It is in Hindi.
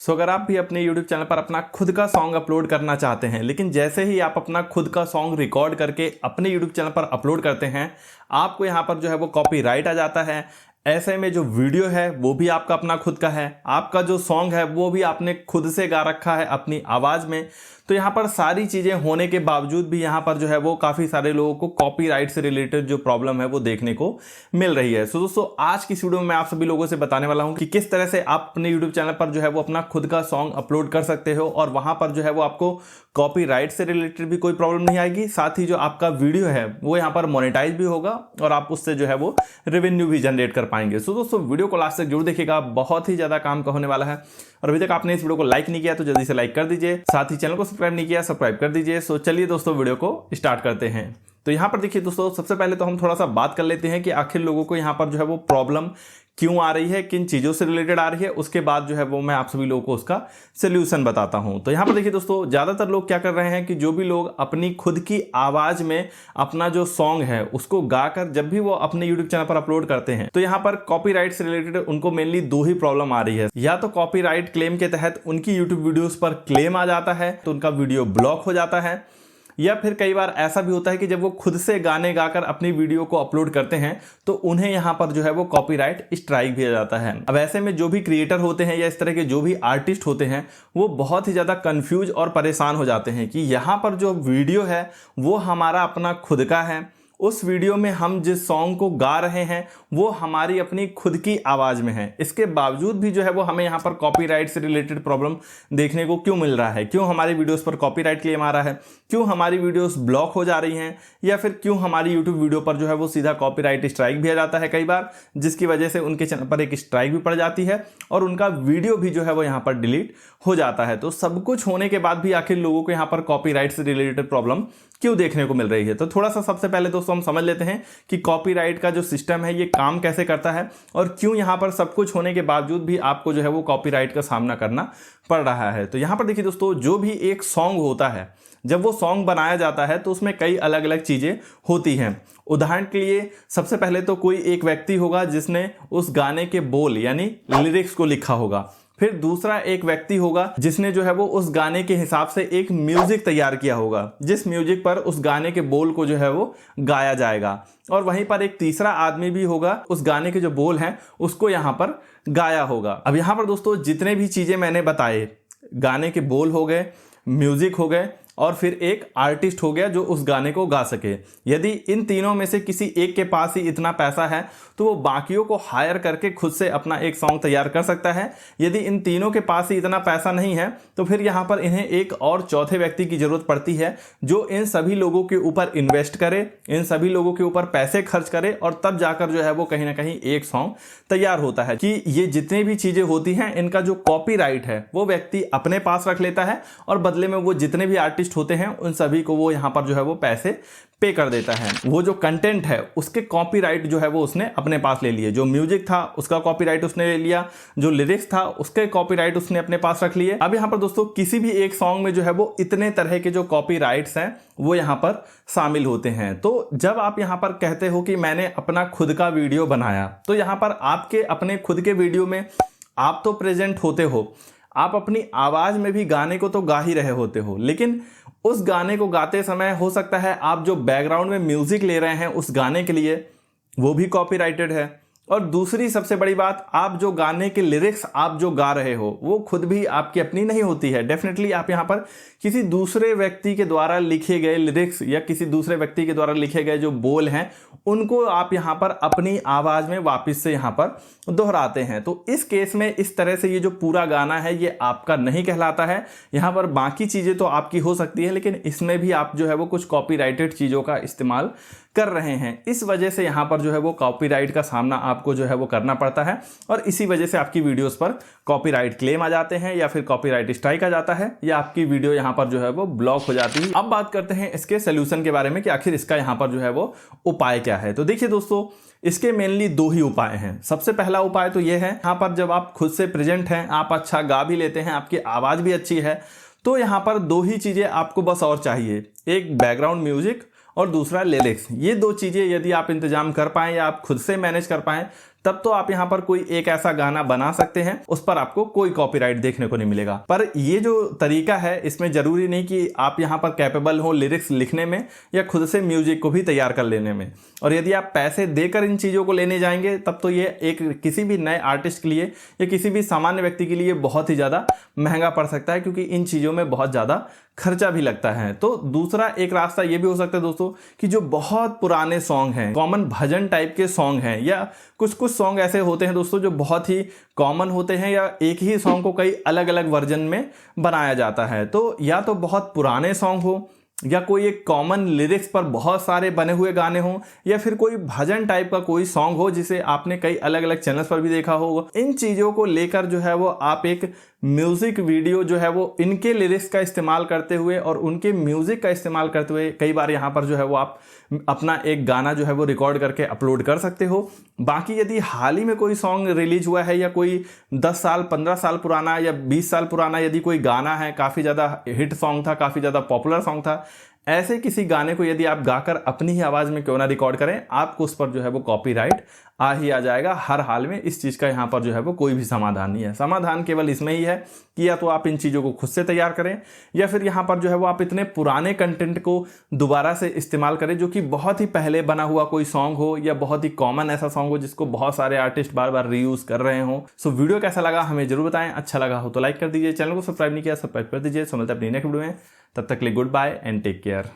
अगर आप भी अपने YouTube चैनल पर अपना खुद का सॉन्ग अपलोड करना चाहते हैं, लेकिन जैसे ही आप अपना खुद का सॉन्ग रिकॉर्ड करके अपने YouTube चैनल पर अपलोड करते हैं, आपको यहाँ पर जो है वो कॉपीराइट आ जाता है। ऐसे में जो वीडियो है वो भी आपका अपना खुद का है, आपका जो सॉन्ग है वो भी आपने खुद से गा रखा है अपनी आवाज़ में। तो यहाँ पर सारी चीज़ें होने के बावजूद भी यहाँ पर जो है वो काफ़ी सारे लोगों को कॉपीराइट से रिलेटेड जो प्रॉब्लम है वो देखने को मिल रही है। दोस्तों आज की इस वीडियो में मैं आप सभी लोगों से बताने वाला हूँ कि किस तरह से आप अपने यूट्यूब चैनल पर जो है वो अपना खुद का सॉन्ग अपलोड कर सकते हो और वहाँ पर जो है वो आपको कॉपीराइट से रिलेटेड भी कोई प्रॉब्लम नहीं आएगी, साथ ही जो आपका वीडियो है वो यहाँ पर मोनेटाइज भी होगा और आप उससे जो है वो रेवेन्यू भी जनरेट कर पाएंगे। दोस्तों वीडियो को लास्ट तक जरूर देखिएगा, बहुत ही ज़्यादा काम का होने वाला है। और अभी तक आपने इस वीडियो को लाइक नहीं किया तो जल्दी से लाइक कर दीजिए, साथ ही चैनल को सब्सक्राइब नहीं किया सब्सक्राइब कर दीजिए। चलिए दोस्तों वीडियो को स्टार्ट करते हैं। तो यहाँ पर देखिए दोस्तों, सबसे पहले तो हम थोड़ा सा बात कर लेते हैं कि आखिर लोगों को यहाँ पर जो है वो प्रॉब्लम क्यों आ रही है, किन चीज़ों से रिलेटेड आ रही है। उसके बाद जो है वो मैं आप सभी लोगों को उसका सोल्यूशन बताता हूं। तो यहाँ पर देखिए दोस्तों, ज़्यादातर लोग क्या कर रहे हैं कि जो भी लोग अपनी खुद की आवाज़ में अपना जो सॉन्ग है उसको गाकर जब भी वो अपने यूट्यूब चैनल पर अपलोड करते हैं तो यहाँ पर कॉपीराइट से रिलेटेड उनको मेनली दो ही प्रॉब्लम आ रही है। या तो कॉपीराइट क्लेम के तहत उनकी यूट्यूब वीडियोज़ पर क्लेम आ जाता है तो उनका वीडियो ब्लॉक हो जाता है, या फिर कई बार ऐसा भी होता है कि जब वो खुद से गाने गाकर अपनी वीडियो को अपलोड करते हैं तो उन्हें यहाँ पर जो है वो कॉपीराइट स्ट्राइक भी आ जाता है। अब ऐसे में जो भी क्रिएटर होते हैं या इस तरह के जो भी आर्टिस्ट होते हैं वो बहुत ही ज़्यादा कंफ्यूज और परेशान हो जाते हैं कि यहाँ पर जो वीडियो है वो हमारा अपना खुद का है, उस वीडियो में हम जिस सॉन्ग को गा रहे हैं वो हमारी अपनी खुद की आवाज़ में है, इसके बावजूद भी जो है वो हमें यहाँ पर कॉपीराइट से रिलेटेड प्रॉब्लम देखने को क्यों मिल रहा है, क्यों हमारी वीडियोस पर कॉपीराइट क्लेम आ रहा है, क्यों हमारी वीडियोस ब्लॉक हो जा रही हैं, या फिर क्यों हमारी यूट्यूब वीडियो पर जो है वो सीधा कॉपीराइट स्ट्राइक भी आ जाता है कई बार, जिसकी वजह से उनके चैनल पर एक स्ट्राइक भी पड़ जाती है और उनका वीडियो भी जो है वो यहाँ पर डिलीट हो जाता है। तो सब कुछ होने के बाद भी आखिर लोगों को यहाँ पर कॉपीराइट से रिलेटेड प्रॉब्लम क्यों देखने को मिल रही है। तो थोड़ा सा सबसे पहले दोस्तों हम समझ लेते हैं कि कॉपीराइट का जो सिस्टम है ये काम कैसे करता है और क्यों यहाँ पर सब कुछ होने के बावजूद भी आपको जो है वो कॉपीराइट का सामना करना पड़ रहा है। तो यहाँ पर देखिए दोस्तों, जो भी एक सॉन्ग होता है जब वो सॉन्ग बनाया जाता है तो उसमें कई अलग अलग चीज़ें होती हैं। उदाहरण के लिए सबसे पहले तो कोई एक व्यक्ति होगा जिसने उस गाने के बोल यानी लिरिक्स को लिखा होगा, फिर दूसरा एक व्यक्ति होगा जिसने जो है वो उस गाने के हिसाब से एक म्यूजिक तैयार किया होगा, जिस म्यूजिक पर उस गाने के बोल को जो है वो गाया जाएगा, और वहीं पर एक तीसरा आदमी भी होगा उस गाने के जो बोल हैं उसको यहाँ पर गाया होगा। अब यहाँ पर दोस्तों जितने भी चीज़ें मैंने बताए, गाने के बोल हो गए, म्यूजिक हो गए और फिर एक आर्टिस्ट हो गया जो उस गाने को गा सके, यदि इन तीनों में से किसी एक के पास ही इतना पैसा है तो वो बाकियों को हायर करके खुद से अपना एक सॉन्ग तैयार कर सकता है। यदि इन तीनों के पास ही इतना पैसा नहीं है तो फिर यहाँ पर इन्हें एक और चौथे व्यक्ति की जरूरत पड़ती है जो इन सभी लोगों के ऊपर इन्वेस्ट करे, इन सभी लोगों के ऊपर पैसे खर्च करे और तब जाकर जो है वो कहीं ना कहीं एक सॉन्ग तैयार होता है। कि ये जितनी भी चीज़ें होती हैं इनका जो कॉपीराइट है वो व्यक्ति अपने पास रख लेता है और बदले में वो जितने भी आर्टिस्ट होते हैं उन सभी को वो यहाँ पर जो है वो पैसे पे कर देता है। वो जो कंटेंट है उसके कॉपीराइट जो है वो उसने अपने पास ले लिए, जो म्यूजिक था उसका कॉपीराइट उसने ले लिया, जो लिरिक्स था उसके कॉपीराइट उसने अपने पास रख लिए। अब यहाँ पर दोस्तों किसी भी एक सॉन्ग में जो है वो इतने तरह के जो कॉपीराइट्स हैं वो यहाँ पर शामिल होते हैं। तो जब आप यहाँ पर कहते हो कि मैंने अपना खुद का वीडियो बनाया, तो यहाँ पर आपके अपने खुद के वीडियो में आप तो प्रेजेंट होते हो, आप अपनी आवाज़ में भी गाने को तो गा ही रहे होते हो, लेकिन उस गाने को गाते समय हो सकता है आप जो बैकग्राउंड में म्यूजिक ले रहे हैं उस गाने के लिए वो भी कॉपीराइटेड है। और दूसरी सबसे बड़ी बात, आप जो गाने के लिरिक्स आप जो गा रहे हो वो खुद भी आपकी अपनी नहीं होती है। डेफिनेटली आप यहाँ पर किसी दूसरे व्यक्ति के द्वारा लिखे गए लिरिक्स या किसी दूसरे व्यक्ति के द्वारा लिखे गए जो बोल हैं उनको आप यहाँ पर अपनी आवाज़ में वापस से यहाँ पर दोहराते हैं। तो इस केस में इस तरह से ये जो पूरा गाना है ये आपका नहीं कहलाता है। यहाँ पर बाकी चीज़ें तो आपकी हो सकती है लेकिन इसमें भी आप जो है वो कुछ कॉपीराइटेड चीज़ों का इस्तेमाल कर रहे हैं। इस वजह से यहाँ पर जो है वो कॉपीराइट का सामना आपको जो है वो करना पड़ता है और इसी वजह से आपकी वीडियोस पर कॉपीराइट क्लेम आ जाते हैं या फिर कॉपीराइट स्ट्राइक आ जाता है या आपकी वीडियो यहाँ पर जो है वो ब्लॉक हो जाती है। अब बात करते हैं इसके सोल्यूशन के बारे में कि आखिर इसका यहाँ पर जो है वो उपाय क्या है। तो देखिए दोस्तों, इसके मेनली दो ही उपाय हैं। सबसे पहला उपाय तो ये है, यहाँ पर जब आप खुद से प्रेजेंट हैं, आप अच्छा गा भी लेते हैं, आपकी आवाज़ भी अच्छी है, तो यहाँ पर दो ही चीज़ें आपको बस और चाहिए, एक बैकग्राउंड म्यूजिक और दूसरा लिरिक्स। ये दो चीज़ें यदि आप इंतजाम कर पाएँ या आप खुद से मैनेज कर पाएँ तब तो आप यहाँ पर कोई एक ऐसा गाना बना सकते हैं, उस पर आपको कोई कॉपीराइट देखने को नहीं मिलेगा। पर ये जो तरीका है इसमें जरूरी नहीं कि आप यहाँ पर कैपेबल हो लिरिक्स लिखने में या खुद से म्यूजिक को भी तैयार कर लेने में। और यदि आप पैसे देकर इन चीज़ों को लेने जाएंगे तब तो ये एक किसी भी नए आर्टिस्ट के लिए या किसी भी सामान्य व्यक्ति के लिए बहुत ही ज़्यादा महंगा पड़ सकता है, क्योंकि इन चीज़ों में बहुत ज़्यादा खर्चा भी लगता है। तो दूसरा एक रास्ता ये भी हो सकता है दोस्तों कि जो बहुत पुराने सॉन्ग हैं, कॉमन भजन टाइप के सॉन्ग हैं, या कुछ कुछ सॉन्ग ऐसे होते हैं दोस्तों जो बहुत ही कॉमन होते हैं, या एक ही सॉन्ग को कई अलग अलग वर्जन में बनाया जाता है। तो या तो बहुत पुराने सॉन्ग हो, या कोई एक कॉमन लिरिक्स पर बहुत सारे बने हुए गाने हों, या फिर कोई भजन टाइप का कोई सॉन्ग हो जिसे आपने कई अलग अलग चैनल्स पर भी देखा होगा। इन चीज़ों को लेकर जो है वो आप एक म्यूज़िक वीडियो जो है वो इनके लिरिक्स का इस्तेमाल करते हुए और उनके म्यूज़िक का इस्तेमाल करते हुए कई बार यहाँ पर जो है वो आप अपना एक गाना जो है वो रिकॉर्ड करके अपलोड कर सकते हो। बाकी यदि हाल ही में कोई सॉन्ग रिलीज हुआ है, या कोई 10 साल 15 साल पुराना या 20 साल पुराना यदि कोई गाना है, काफ़ी ज़्यादा हिट सॉन्ग था, काफ़ी ज़्यादा पॉपुलर सॉन्ग था, ऐसे किसी गाने को यदि आप गाकर अपनी ही आवाज़ में क्यों ना रिकॉर्ड करें, आपको उस पर जो है वो कॉपीराइट आ ही आ जाएगा हर हाल में। इस चीज़ का यहाँ पर जो है वो कोई भी समाधान नहीं है। समाधान केवल इसमें ही है कि या तो आप इन चीज़ों को खुद से तैयार करें, या फिर यहाँ पर जो है वो आप इतने पुराने कंटेंट को दोबारा से इस्तेमाल करें जो कि बहुत ही पहले बना हुआ कोई सॉन्ग हो, या बहुत ही कॉमन ऐसा सॉन्ग हो जिसको बहुत सारे आर्टिस्ट बार बार रीयूज़ कर रहे हों। सो वीडियो कैसा लगा हमें जरूर बताएं। अच्छा लगा हो तो लाइक कर दीजिए, चैनल को सब्सक्राइब नहीं किया सब्सक्राइब कर दीजिए। मिलते हैं अपनी नेक्स्ट वीडियो में, तब तक के लिए good bye and take care.